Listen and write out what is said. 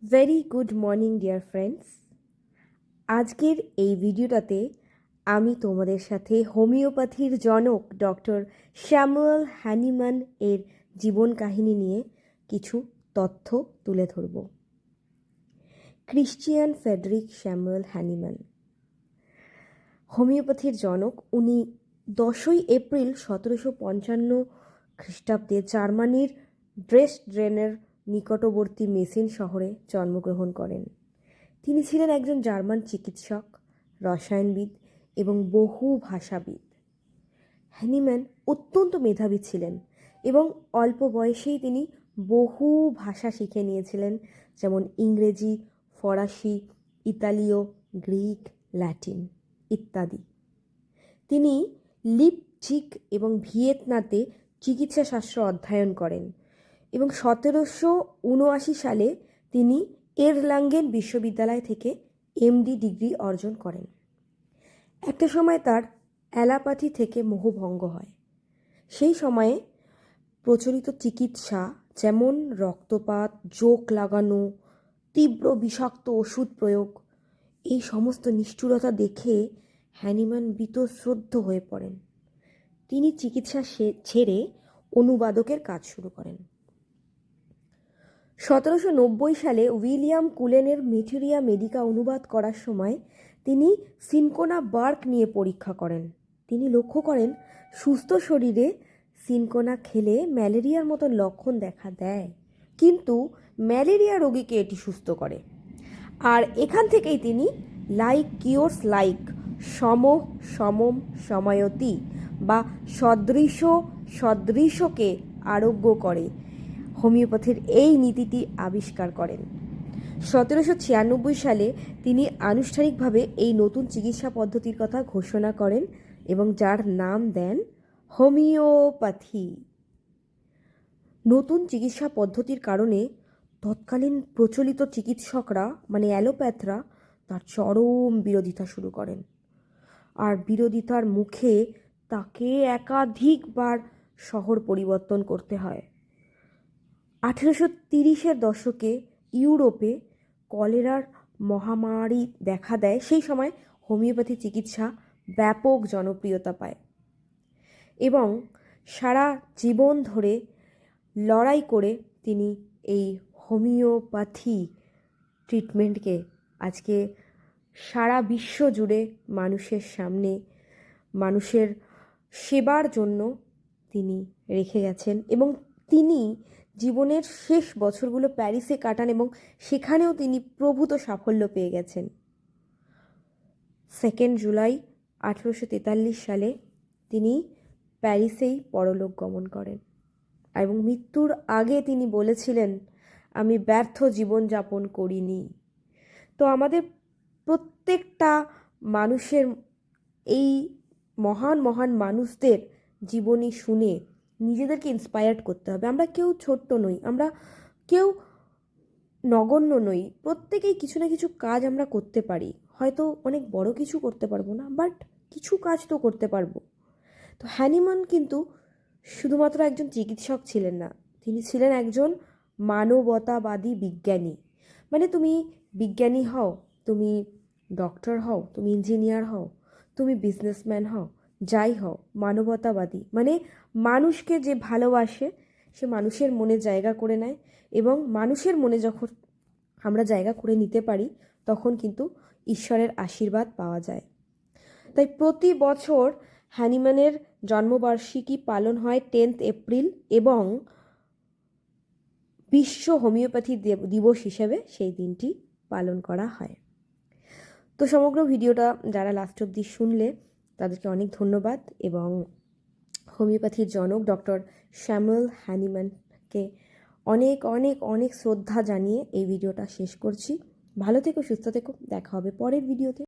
Very good morning dear friends. আজকের এই ভিডিওটাতে আমি তোমাদের সাথে হোমিওপ্যাথির জনক ডক্টর স্যামুয়েল হ্যানিম্যান এর জীবন কাহিনী নিয়ে কিছু তথ্য তুলে ধরব। ক্রিশ্চিয়ান ফ্রেডরিক স্যামুয়েল হ্যানিম্যান হোমিওপ্যাথির জনক। উনি 10ই এপ্রিল 1755 খ্রিস্টাব্দে জার্মানির ড্রেসডেনের নিকটবর্তী মেসিন শহরে জন্মগ্রহণ করেন। তিনি ছিলেন একজন জার্মান চিকিৎসক, রসায়নবিদ এবং বহু ভাষাবিদ। হ্যানিম্যান অত্যন্ত মেধাবী ছিলেন এবং অল্প বয়সেই তিনি বহু ভাষা শিখে নিয়েছিলেন, যেমন ইংরেজি, ফরাসি, ইতালীয়, গ্রিক, ল্যাটিন ইত্যাদি। তিনি লিপজিগ এবং ভিয়েতনাতে চিকিৎসাশাস্ত্র অধ্যয়ন করেন এবং 1779 সালে তিনি এরলাঙ্গেন বিশ্ববিদ্যালয় থেকে এমডি ডিগ্রি অর্জন করেন। একটা সময় তার অ্যালোপ্যাথি থেকে মোহভঙ্গ হয়। সেই সময়ে প্রচলিত চিকিৎসা যেমন রক্তপাত, জোক লাগানো, তীব্র বিষাক্ত ওষুধ প্রয়োগ, এই সমস্ত নিষ্ঠুরতা দেখে হ্যানিম্যান বীতশ্রদ্ধ হয়ে পড়েন। তিনি চিকিৎসা ছেড়ে অনুবাদকের কাজ শুরু করেন। 1790 সালে উইলিয়াম কুলেনের মেটেরিয়া মেডিকা অনুবাদ করার সময় তিনি সিনকোনা বার্ক নিয়ে পরীক্ষা করেন। তিনি লক্ষ্য করেন সুস্থ শরীরে সিনকোনা খেলে ম্যালেরিয়ার মতো লক্ষণ দেখা দেয়, কিন্তু ম্যালেরিয়া রোগীকে এটি সুস্থ করে। আর এখান থেকেই তিনি লাইক কিওরস লাইক, সমম সময়তি বা সদৃশ সদৃশকে আরোগ্য করে হোমিওপ্যাথির এই নীতিটি আবিষ্কার করেন। 1796 সালে তিনি আনুষ্ঠানিকভাবে এই নতুন চিকিৎসা পদ্ধতির কথা ঘোষণা করেন এবং যার নাম দেন হোমিওপ্যাথি। নতুন চিকিৎসা পদ্ধতির কারণে তৎকালীন প্রচলিত চিকিৎসকরা মানে অ্যালোপ্যাথরা তার চরম বিরোধিতা শুরু করেন, আর বিরোধিতার মুখে তাকে একাধিকবার শহর পরিবর্তন করতে হয়। 1830-এর দশকে ইউরোপে কলেরার মহামারী দেখা দেয়। সেই সময় হোমিওপ্যাথি চিকিৎসা ব্যাপক জনপ্রিয়তা পায় এবং সারা জীবন ধরে লড়াই করে তিনি এই হোমিওপ্যাথি ট্রিটমেন্টকে আজকে সারা বিশ্ব জুড়ে মানুষের সামনে মানুষের সেবার জন্য তিনি রেখে গেছেন। এবং তিনি জীবনের শেষ বছরগুলো প্যারিসে কাটান এবং সেখানেও তিনি প্রভূত সাফল্য পেয়ে গেছেন। 2 জুলাই 1843 সালে তিনি প্যারিসেই পরলোক গমন করেন এবং মৃত্যুর আগে তিনি বলেছিলেন, আমি ব্যর্থ জীবনযাপন করিনি। তো আমাদের প্রত্যেকটা মানুষের এই মহান মহান মানুষদের জীবনী শুনে নিজেদেরকে ইন্সপায়ার্ড করতে হবে। আমরা কেউ ছোট্ট নই, আমরা কেউ নগণ্য নই, প্রত্যেকেই কিছু না কিছু কাজ আমরা করতে পারি। হয়তো অনেক বড় কিছু করতে পারবো না, বাট কিছু কাজ তো করতে পারবো। তো হ্যানিম্যান কিন্তু শুধুমাত্র একজন চিকিৎসক ছিলেন না, তিনি ছিলেন একজন মানবতাবাদী বিজ্ঞানী। মানে তুমি বিজ্ঞানী হও, তুমি ডক্টর হও, তুমি ইঞ্জিনিয়ার হও, তুমি বিজনেসম্যান হও, যাই হও, মানবতাবাদী মানে মানুষকে যে ভালোবাসে সে মানুষের মনে জায়গা করে নেয়, এবং মানুষের মনে যখন আমরা জায়গা করে নিতে পারি তখন কিন্তু ঈশ্বরের আশীর্বাদ পাওয়া যায়। তাই প্রতি বছর হ্যানিম্যানের জন্মবার্ষিকী পালন হয় 10 এপ্রিল এবং বিশ্ব হোমিওপ্যাথি দিবস হিসেবে সেই দিনটি পালন করা হয়। তো সমগ্র ভিডিওটা যারা লাস্ট অবধি শুনলে তাদেরকে অনেক ধন্যবাদ এবং হোমিওপ্যাথির জনক ডক্টর স্যামুয়েল হ্যানিম্যানকে অনেক অনেক অনেক শ্রদ্ধা জানিয়ে এই ভিডিওটা শেষ করছি। ভালো থেকো, সুস্থ থেকো, দেখা হবে পরের ভিডিওতে।